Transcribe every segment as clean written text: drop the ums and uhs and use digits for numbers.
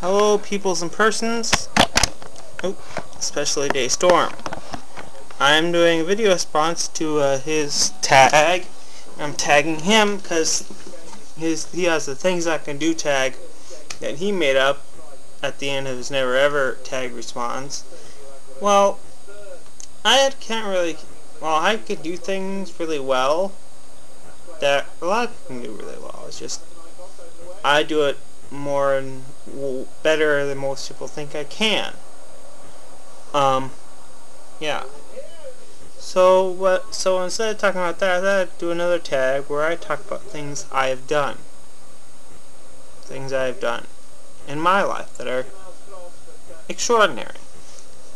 Hello, peoples and persons. Oh, especially Day Storm. I'm doing a video response to his tag. I'm tagging him because he has the things I can do tag that he made up at the end of his never ever tag response. Well, I could do things really well that a lot of people can do really well. It's just I do it more and better than most people think I can. Yeah. So instead of talking about that, I thought I'd do another tag where I talk about things I have done. Things I have done in my life that are extraordinary.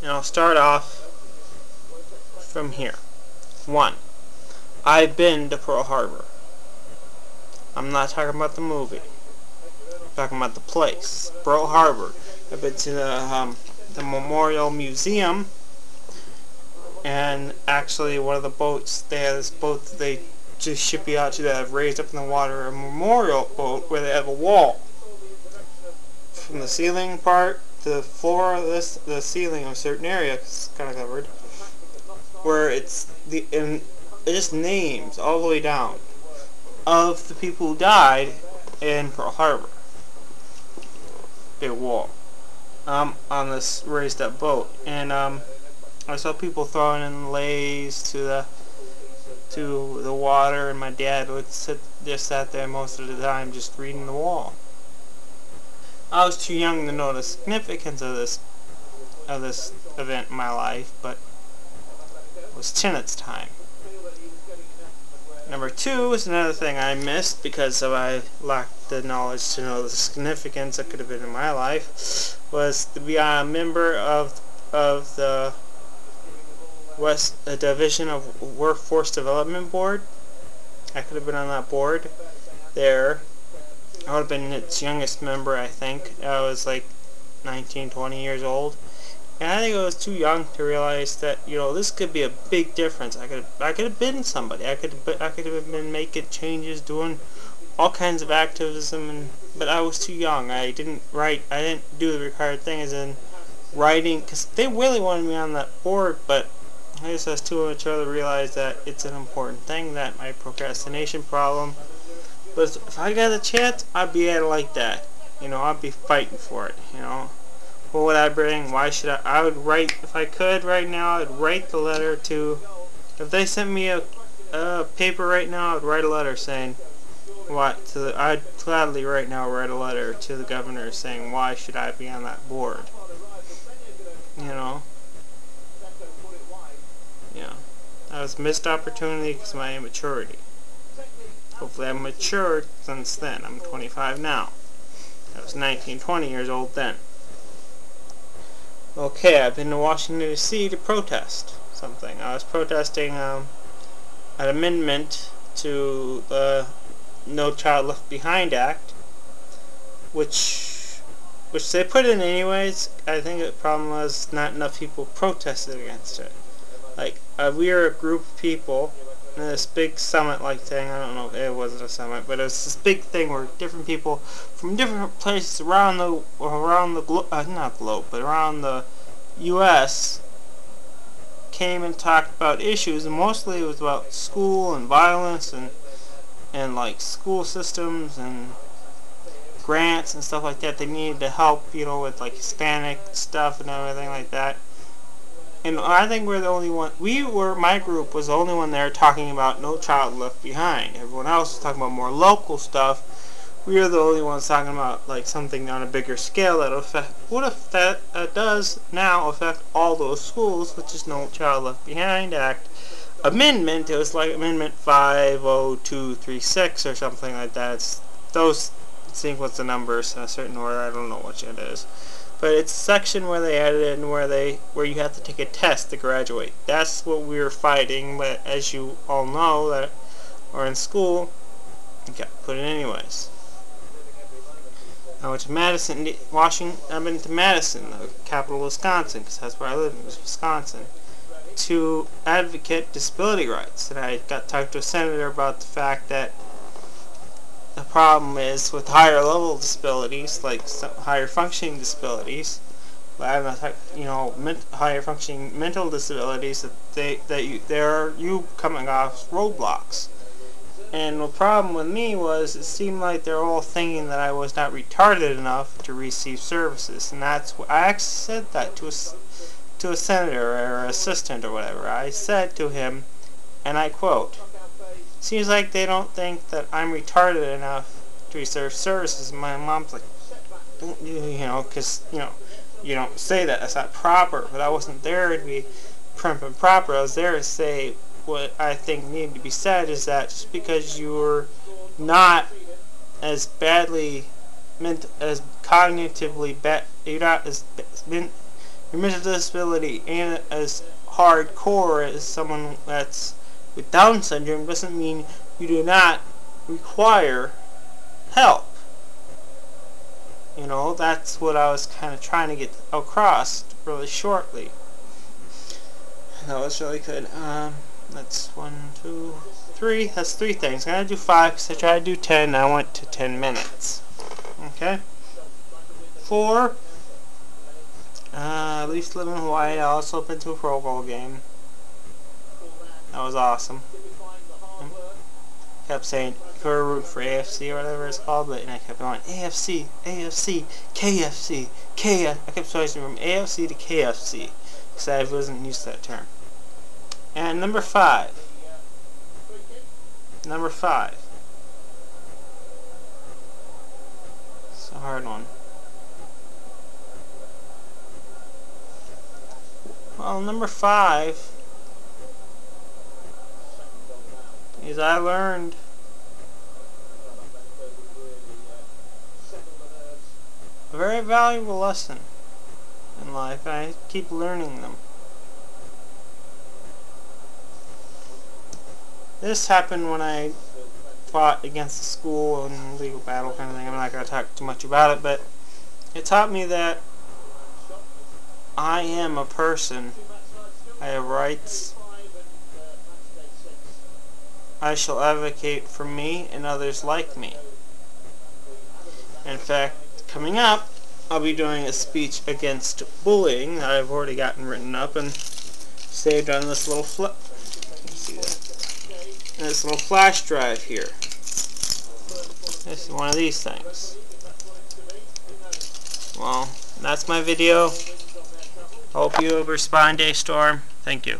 And I'll start off from here. 1. I've been to Pearl Harbor. I'm not talking about the movie. I'm talking about the place, Pearl Harbor. I've been to the Memorial Museum, and actually one of the boats, they have this boat that they just ship you out to that have raised up in the water, a memorial boat where they have a wall from the ceiling part to the floor of the ceiling of a certain area, 'cause it's kind of covered, where it's it just names all the way down of the people who died in Pearl Harbor. Big wall on this raised up boat, and I saw people throwing in leis to the water, and my dad would just sat there most of the time just reading the wall. I was too young to know the significance of this event in my life, but it was Tenet's time. Number 2 is another thing I missed because I lacked the knowledge to know the significance that could have been in my life, was to be a member of the West Division of Workforce Development Board. I could have been on that board there. I would have been its youngest member, I think. I was like 19, 20 years old. And I think I was too young to realize that, this could be a big difference. I could have been somebody. I could have been making changes, doing all kinds of activism, but I was too young. I didn't do the required thing, as in writing, because they really wanted me on that board, but I guess I was too immature to realize that it's an important thing, that my procrastination problem. But if I got a chance, I'd be at it like that. I'd be fighting for it, What would I bring? Why should I would write, if I could right now, I'd write the letter to, if they sent me a paper right now, I'd write a letter saying, I'd gladly right now write a letter to the governor saying, why should I be on that board? Yeah. That was a missed opportunity because of my immaturity. Hopefully I've matured since then. I'm 25 now. I was 19, 20 years old then. Okay, I've been to Washington, D.C. to protest something. I was protesting an amendment to the No Child Left Behind Act, which they put in anyways. I think the problem was not enough people protested against it. Like, we were a group of people in this big summit-like thing. I don't know, it wasn't a summit, but it was this big thing where different people from different places around the U.S. came and talked about issues, and mostly it was about school and violence and like school systems and grants and stuff like that. They needed to help, with like Hispanic stuff and everything like that. And I think we're the only one. My group was the only one there talking about No Child Left Behind. Everyone else was talking about more local stuff. We were the only ones talking about like something on a bigger scale that does now affect all those schools, which is No Child Left Behind Act amendment. It was like Amendment 50236 or something like that. It's those sequence of numbers in a certain order. I don't know which it is. But it's a section where they added in where you have to take a test to graduate. That's what we were fighting, but as you all know that are in school, you got to put it anyways. I went to Madison, Washington. I've been to Madison, the capital of Wisconsin, because that's where I live in Wisconsin, to advocate disability rights. And I got to talk to a senator about the fact that the problem is with higher level disabilities, like higher functioning disabilities, higher functioning mental disabilities, that you coming off roadblocks. And the problem with me was it seemed like they're all thinking that I was not retarded enough to receive services, and that's what I actually said that to a senator or assistant or whatever. I said to him, and I quote, "Seems like they don't think that I'm retarded enough to receive services." And my mom's like, "Don't because you don't say that. That's not proper." But I wasn't there to be prim and proper. I was there to say what I think needed to be said, is that just because you're not as badly as cognitively bad, you're not as your mental disability and as hardcore as someone that's with Down syndrome, doesn't mean you do not require help. That's what I was kind of trying to get across really shortly. That was really good. That's 1, 2, 3. That's 3 things. I'm going to do 5 because I tried to do 10. I went to 10 minutes. Okay? 4. At least live in Hawaii. I also been to a Pro Bowl game. That was awesome. Kept saying, "Go root for AFC" or whatever it's called, but I kept going, AFC, AFC, KFC, KF. I kept switching from AFC to KFC because I wasn't used to that term. And number 5. Number 5. It's a hard one. Well, number 5 is I learned a very valuable lesson in life. I keep learning them. This happened when I fought against the school and legal battle kind of thing. I'm not going to talk too much about it, but it taught me that I am a person. I have rights. I shall advocate for me and others like me. In fact, coming up, I'll be doing a speech against bullying that I've already gotten written up and saved on this little this little flash drive here. This is one of these things. Well, that's my video. Hope you respond, Daystorm. Thank you.